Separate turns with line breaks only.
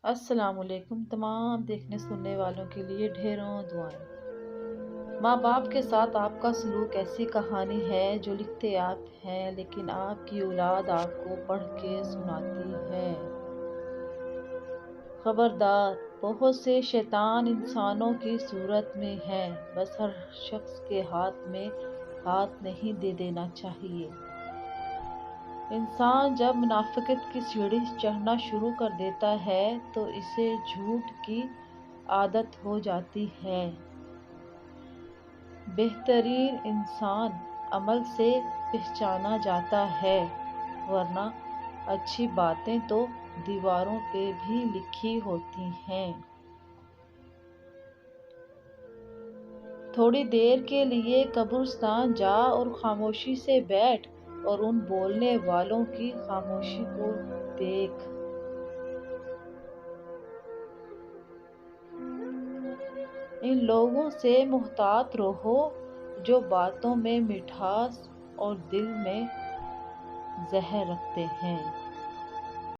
السلام علیکم تمام دیکھنے سننے والوں کے لیے ڈھیروں دعائیں۔ ماں باپ کے ساتھ آپ کا سلوک ایسی کہانی ہے جو لکھتے آپ ہیں لیکن آپ کی اولاد آپ کو پڑھ کے سناتی ہے۔ خبردار، بہت سے شیطان انسانوں کی صورت میں ہیں، بس ہر شخص کے ہاتھ میں ہاتھ نہیں دے دینا چاہیے۔ انسان جب منافقت کی سیڑھی چڑھنا شروع کر دیتا ہے تو اسے جھوٹ کی عادت ہو جاتی ہے۔ بہترین انسان عمل سے پہچانا جاتا ہے، ورنہ اچھی باتیں تو دیواروں پہ بھی لکھی ہوتی ہیں۔ تھوڑی دیر کے لیے قبرستان جا اور خاموشی سے بیٹھ اور ان بولنے والوں کی خاموشی کو دیکھ۔ ان لوگوں سے محتاط رہو جو باتوں میں مٹھاس اور دل میں زہر رکھتے ہیں۔